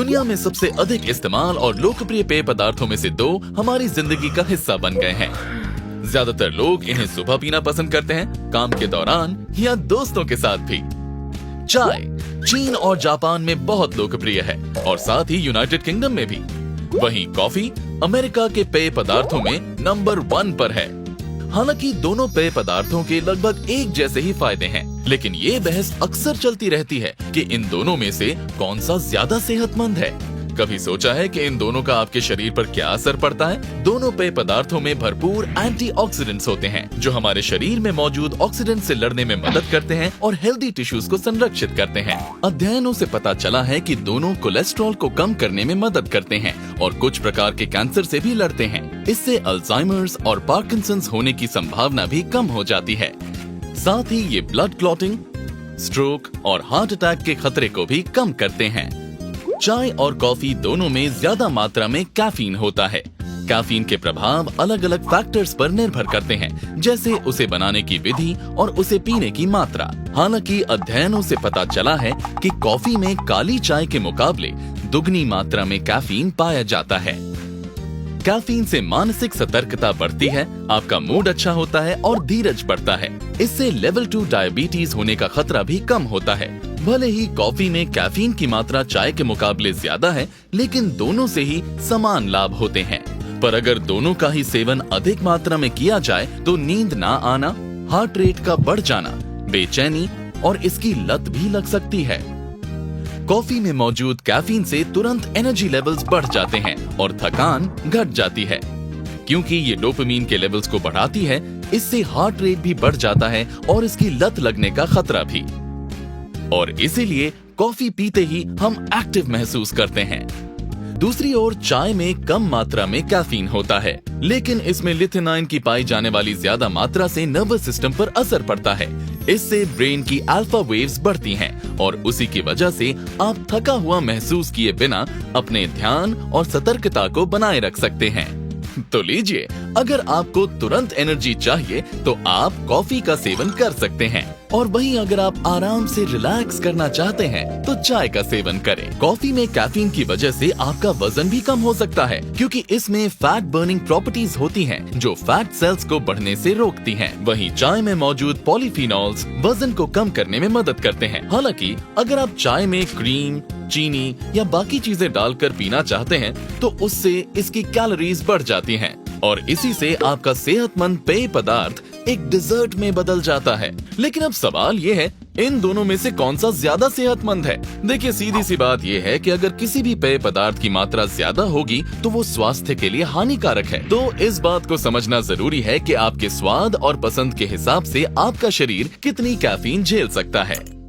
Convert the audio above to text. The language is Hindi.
दुनिया में सबसे अधिक इस्तेमाल और लोकप्रिय पेय पदार्थों में से 2 हमारी जिंदगी का हिस्सा बन गए हैं। ज्यादातर लोग इन्हें सुबह पीना पसंद करते हैं, काम के दौरान या दोस्तों के साथ भी। चाय चीन और जापान में बहुत लोकप्रिय है और साथ ही यूनाइटेड किंगडम में भी। वहीं कॉफी अमेरिका के पेय पदार्थों में नंबर 1 पर है। हालांकि दोनों पेय पदार्थों के लगभग एक जैसे ही फायदे हैं, लेकिन ये बहस अक्सर चलती रहती है कि इन दोनों में से कौन सा ज्यादा सेहतमंद है। कभी सोचा है कि इन दोनों का आपके शरीर पर क्या असर पड़ता है? दोनों पेय पदार्थों में भरपूर एंटीऑक्सीडेंट्स होते हैं, जो हमारे शरीर में मौजूद ऑक्सीडेंट से लड़ने में मदद करते हैं और हेल्दी टिश्यूज को संरक्षित करते हैं। अध्ययनों से पता चला है कि दोनों कोलेस्ट्रॉल को कम करने में मदद करते हैं और कुछ प्रकार के कैंसर से भी लड़ते हैं। इससे अल्जाइमर्स और पार्किंसंस होने की संभावना भी कम हो जाती है। साथ ही ये ब्लड क्लॉटिंग, स्ट्रोक और हार्ट अटैक के खतरे को भी कम करते हैं। चाय और कॉफी दोनों में ज्यादा मात्रा में कैफीन होता है। कैफीन के प्रभाव अलग अलग फैक्टर्स पर निर्भर करते हैं, जैसे उसे बनाने की विधि और उसे पीने की मात्रा। हालांकि अध्ययनों से पता चला है कि कॉफी में काली चाय के मुकाबले दुगनी मात्रा में कैफीन पाया जाता है। कैफीन से मानसिक सतर्कता बढ़ती है, आपका मूड अच्छा होता है और धीरज बढ़ता है। इससे लेवल 2 डायबिटीज होने का खतरा भी कम होता है। भले ही कॉफी में कैफीन की मात्रा चाय के मुकाबले ज्यादा है, लेकिन दोनों से ही समान लाभ होते हैं। पर अगर दोनों का ही सेवन अधिक मात्रा में किया जाए तो नींद ना आना, हार्ट रेट का बढ़ जाना, बेचैनी और इसकी लत भी लग सकती है। कॉफी में मौजूद कैफीन से तुरंत एनर्जी लेवल्स बढ़ जाते हैं और थकान घट जाती है। क्योंकि ये डोपामीन के लेवल्स को बढ़ाती है, इससे हार्ट रेट भी बढ़ जाता है और इसकी लत लगने का खतरा भी। और इसीलिए कॉफी पीते ही हम एक्टिव महसूस करते हैं। दूसरी ओर चाय में कम मात्रा में कैफीन होता है, लेकिन इसमें लिथिनाइन की पाई जाने वाली ज्यादा मात्रा से नर्वस सिस्टम पर असर पड़ता है। इससे ब्रेन की अल्फा वेव्स बढ़ती हैं और उसी की वजह से आप थका हुआ महसूस किए बिना अपने ध्यान और सतर्कता को बनाए रख सकते हैं। तो लीजिए, अगर आपको तुरंत एनर्जी चाहिए तो आप कॉफी का सेवन कर सकते हैं, और वहीं अगर आप आराम से रिलैक्स करना चाहते हैं तो चाय का सेवन करें। कॉफी में कैफीन की वजह से आपका वजन भी कम हो सकता है, क्योंकि इसमें फैट बर्निंग प्रॉपर्टीज होती हैं, जो फैट सेल्स को बढ़ने से रोकती हैं। वहीं चाय में मौजूद पॉलीफिनॉल्स वजन को कम करने में मदद करते हैं। हालांकि अगर आप चाय में क्रीम, चीनी या बाकी चीजें डालकर पीना चाहते हैं तो उससे इसकी कैलोरीज बढ़ जाती हैं और इसी से आपका सेहतमंद पेय पदार्थ एक डिजर्ट में बदल जाता है। लेकिन अब सवाल ये है, इन दोनों में से कौन सा ज्यादा सेहतमंद है? देखिए, सीधी सी बात ये है कि अगर किसी भी पेय पदार्थ की मात्रा ज्यादा होगी तो वो स्वास्थ्य के लिए हानिकारक है। तो इस बात को समझना जरूरी है कि आपके स्वाद और पसंद के हिसाब से आपका शरीर कितनी कैफीन झेल सकता है।